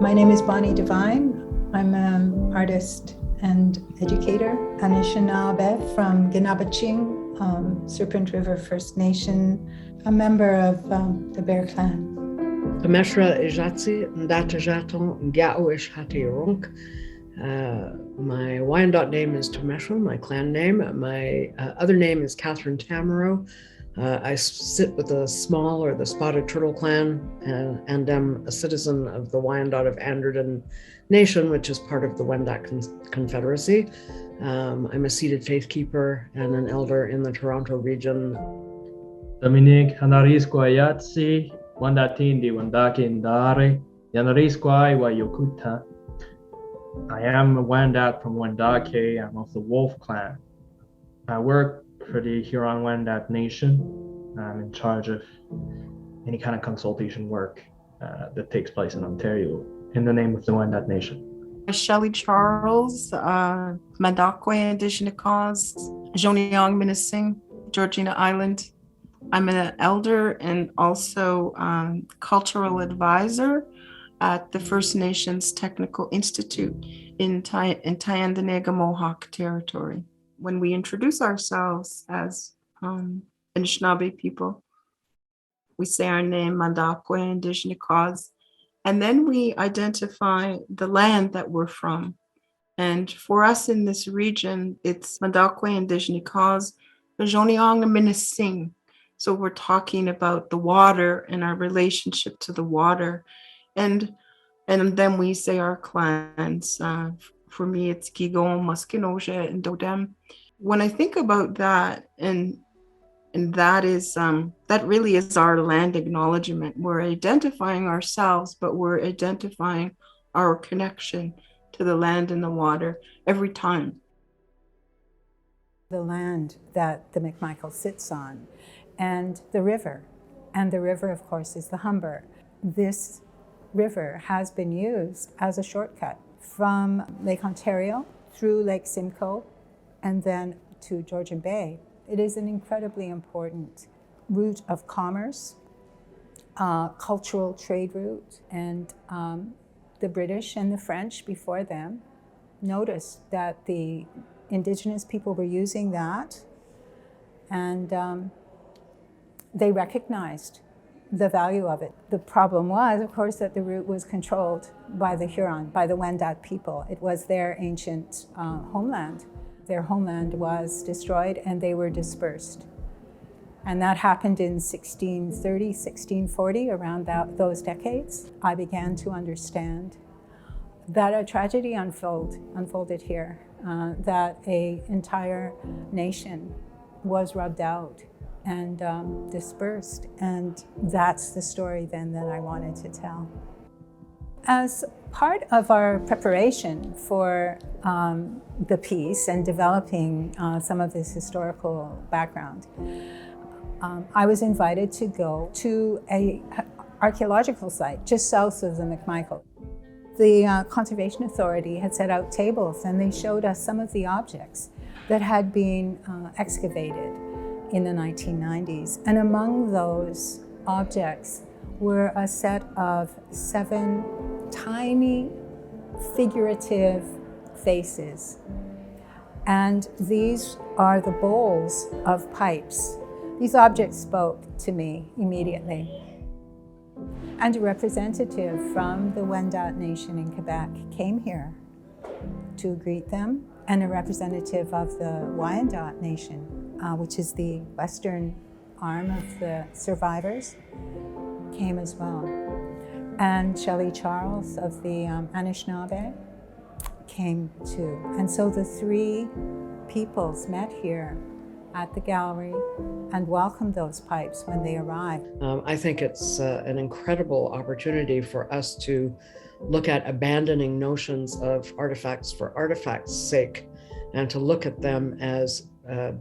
My name is Bonnie Devine. I'm an artist and educator, Anishinaabe from Ginabaching, Serpent River First Nation, a member of the Bear Clan. Kameshra Ijatsi, Ndatajaton, Gyaoish Hatierunk. My Wyandot name is Tomeshra, my clan name. My other name is Catherine Tamaro. I sit with the small or the spotted turtle clan and am a citizen of the Wyandot of Anderton Nation, which is part of the Wendat Confederacy. I'm a seated faith keeper and an elder in the Toronto region. Dominique Hanarisquayatsi, Wandatindi Wandakin Dare, Yanarisquai Wayokuta. I am a Wendat from Wendake. I'm of the Wolf clan. I work for the Huron-Wendat Nation. I'm in charge of any kind of consultation work that takes place in Ontario in the name of the Wendat Nation. Shelley Charles, Madakwe Indigenous Cause, Joniang Minising, Georgina Island. I'm an elder and also cultural advisor at the First Nations Technical Institute in Tyendinaga Mohawk territory. When we introduce ourselves as Anishinaabe people, we say our name, Madakwe, Indigenous Cause, and then we identify the land that we're from. And for us in this region, it's Madakwe, Indigenous Cause, Joniang Minising. So we're talking about the water and our relationship to the water. And then we say our clans. For me, it's Gigon, Muskinoja, and Dodem. When I think about that, and that is that really is our land acknowledgement. We're identifying ourselves, but we're identifying our connection to the land and the water every time. The land that the McMichael sits on, and the river. And the river, of course, is the Humber. This river has been used as a shortcut from Lake Ontario through Lake Simcoe and then to Georgian Bay. It is an incredibly important route of commerce, cultural trade route, and the British and the French before them noticed that the Indigenous people were using that, and they recognized the value of it. The problem was, of course, that the route was controlled by the Huron, by the Wendat people. It was their ancient homeland. Their homeland was destroyed and they were dispersed. And that happened in 1630, 1640, around those decades. I began to understand that a tragedy unfolded here, that an entire nation was rubbed out and dispersed. And that's the story then that I wanted to tell. As part of our preparation for the piece and developing some of this historical background, I was invited to go to an archaeological site just south of the McMichael. The Conservation Authority had set out tables and they showed us some of the objects that had been excavated in the 1990s. And among those objects were a set of 7 tiny figurative faces. And these are the bowls of pipes. These objects spoke to me immediately. And a representative from the Wendat Nation in Quebec came here to greet them, and a representative of the Wyandot Nation, which is the western arm of the survivors, came as well. And Shelley Charles of the Anishinaabe came too. And so the 3 peoples met here at the gallery and welcomed those pipes when they arrived. I think it's an incredible opportunity for us to look at abandoning notions of artifacts for artifacts' sake and to look at them as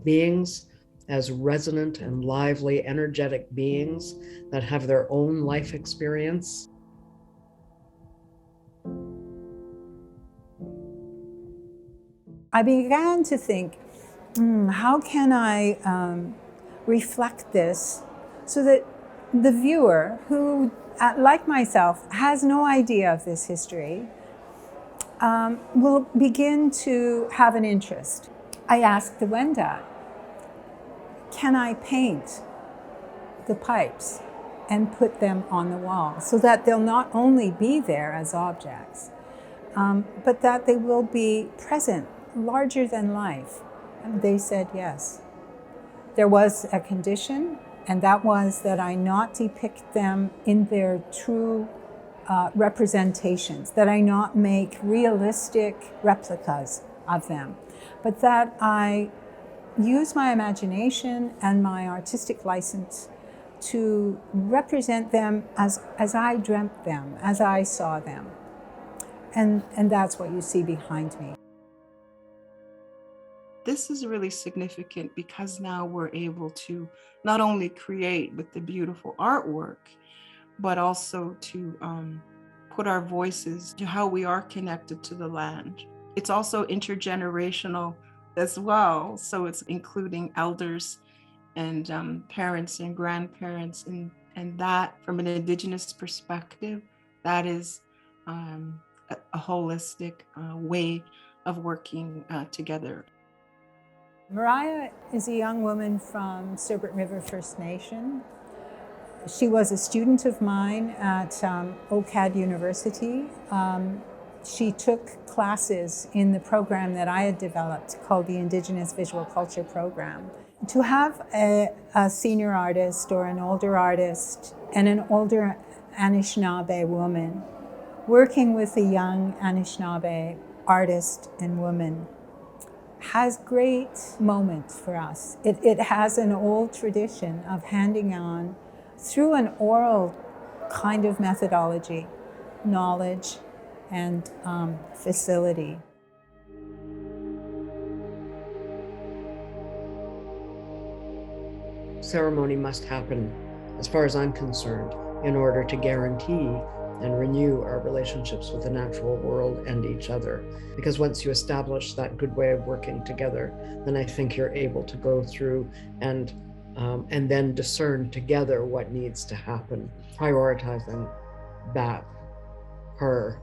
beings, as resonant and lively, energetic beings that have their own life experience. I began to think, how can I reflect this so that the viewer, who like myself, has no idea of this history, will begin to have an interest. I asked the Wendat, can I paint the pipes and put them on the wall so that they'll not only be there as objects, but that they will be present, larger than life? And they said yes. There was a condition, and that was that I not depict them in their true representations, that I not make realistic replicas of them, but that I use my imagination and my artistic license to represent them as I dreamt them, as I saw them. And that's what you see behind me. This is really significant because now we're able to not only create with the beautiful artwork, but also to put our voices to how we are connected to the land. It's also intergenerational as well. So it's including elders and parents and grandparents, and that from an Indigenous perspective, that is a holistic way of working together. Mariah is a young woman from Humber River First Nation. She was a student of mine at OCAD University. She took classes in the program that I had developed called the Indigenous Visual Culture Program. To have a senior artist or an older artist and an older Anishinaabe woman working with a young Anishinaabe artist and woman has great moments for us. It has an old tradition of handing on, through an oral kind of methodology, knowledge and facility. Ceremony must happen, as far as I'm concerned, in order to guarantee and renew our relationships with the natural world and each other. Because once you establish that good way of working together, then I think you're able to go through and then discern together what needs to happen, prioritizing that, her,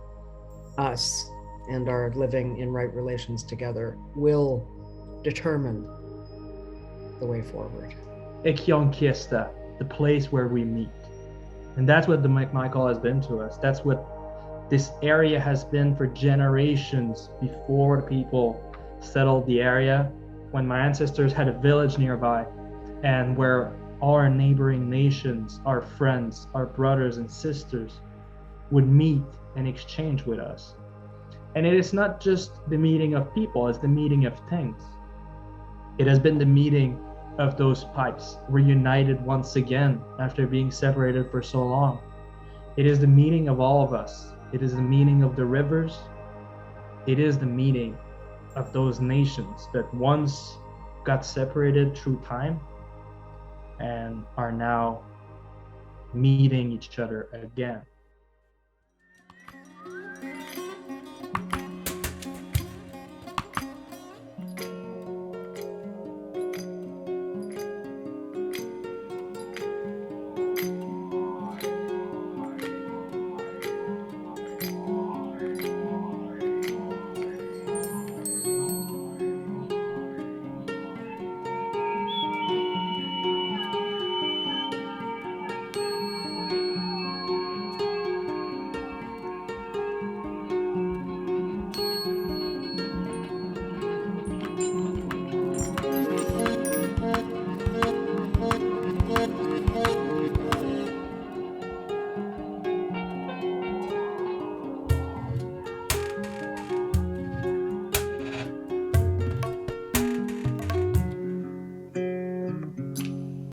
us, and our living in right relations together will determine the way forward. Ekyonkista, the place where we meet. And that's what the McMichael has been to us. That's what this area has been for generations before the people settled the area, when my ancestors had a village nearby, and where our neighboring nations, our friends, our brothers and sisters would meet and exchange with us. And it is not just the meeting of people, it's the meeting of things. It has been the meeting of those pipes reunited once again after being separated for so long. It is the meeting of all of us. It is the meeting of the rivers. It is the meeting of those nations that once got separated through time and are now meeting each other again.